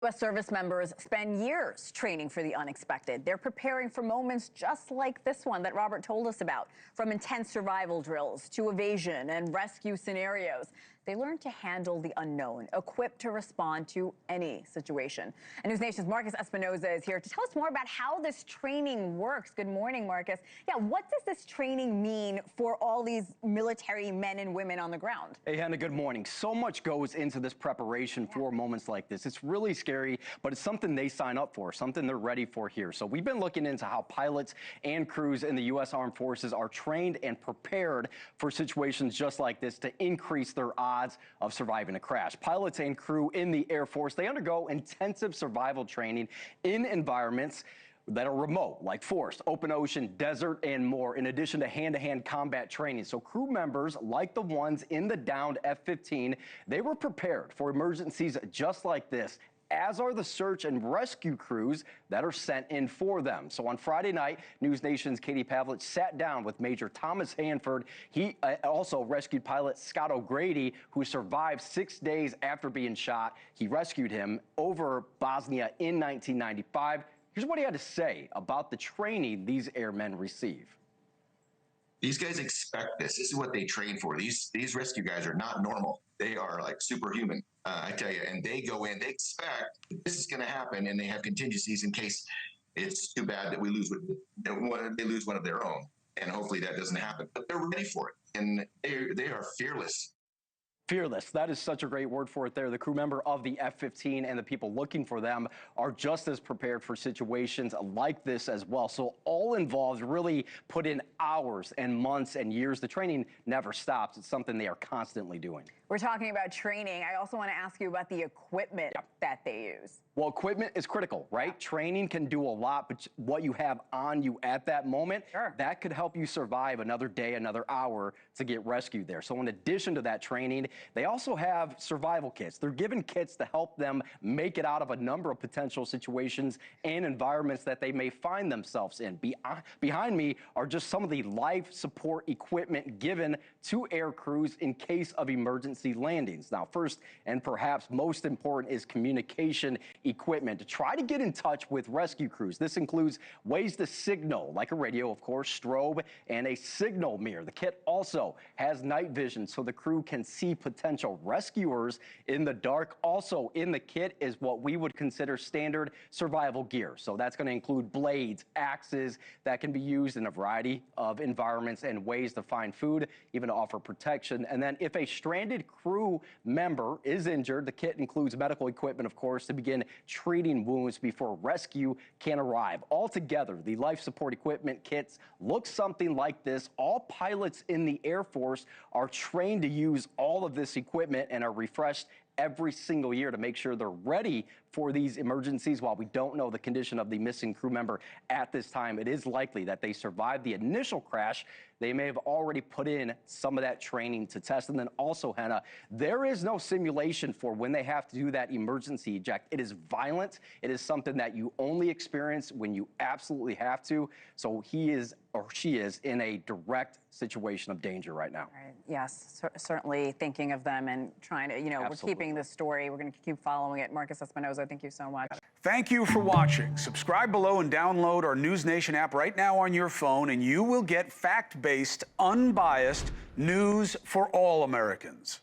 U.S. service members spend years training for the unexpected. They're preparing for moments just like this one that Robert told us about, from intense survival drills to evasion and rescue scenarios. They learn to handle the unknown, equipped to respond to any situation. And NewsNation's Marcus Espinoza is here to tell us more about how this training works. Good morning, Marcus. Yeah, what does this training mean for all these military men and women on the ground? Hey, Hena, good morning. So much goes into this preparation for moments like this. It's really scary, but it's something they sign up for, something they're ready for here. So we've been looking into how pilots and crews in the U.S. Armed Forces are trained and prepared for situations just like this to increase their odds of surviving a crash. Pilots and crew in the Air Force, they undergo intensive survival training in environments that are remote, like forest, open ocean, desert, and more, in addition to hand-to-hand combat training. So crew members, like the ones in the downed F-15, they were prepared for emergencies just like this, as are the search and rescue crews that are sent in for them. So on Friday night, NewsNation's Katie Pavlich sat down with Major Thomas Hanford. He also rescued pilot Scott O'Grady, who survived 6 days after being shot. He rescued him over Bosnia in 1995. Here's what he had to say about the training these airmen receive. These guys expect this. This is what they train for. These rescue guys are not normal. They are like superhuman, I tell you. And they go in, they expect this is going to happen, and they have contingencies in case it's too bad that they lose one of their own. And hopefully that doesn't happen. But they're ready for it, and they are fearless. Fearless. That is such a great word for it there. The crew member of the F-15 and the people looking for them are just as prepared for situations like this as well. So all involved really put in hours and months and years. The training never stops. It's something they are constantly doing. We're talking about training. I also want to ask you about the equipment that they use. Well, equipment is critical, right? Training can do a lot, but what you have on you at that moment, that could help you survive another day, another hour to get rescued there. So in addition to that training, they also have survival kits. They're given kits to help them make it out of a number of potential situations and environments that they may find themselves in. Behind me are just some of the life support equipment given to air crews in case of emergency landings. Now, first and perhaps most important is communication equipment to try to get in touch with rescue crews. This includes ways to signal, like a radio, of course, strobe, and a signal mirror. The kit also has night vision so the crew can see potential rescuers in the dark. Also in the kit is what we would consider standard survival gear. So that's going to include blades, axes that can be used in a variety of environments and ways to find food, even to offer protection. And then if a stranded crew member is injured, the kit includes medical equipment, of course, to begin treating wounds before rescue can arrive. Altogether, the life support equipment kits look something like this. All pilots in the Air Force are trained to use all of this equipment and are refreshed every single year to make sure they're ready for these emergencies. While we don't know the condition of the missing crew member at this time, it is likely that they survived the initial crash. They may have already put in some of that training to test. And then also, Hena, there is no simulation for when they have to do that emergency eject. It is violent. It is something that you only experience when you absolutely have to. So he is or she is in a direct situation of danger right now. Right. Yes, certainly thinking of them and trying to, we're keeping this story. We're going to keep following it. Marcus Espinoza, thank you so much. Thank you for watching. Subscribe below and download our NewsNation app right now on your phone, and you will get fact-based, unbiased news for all Americans.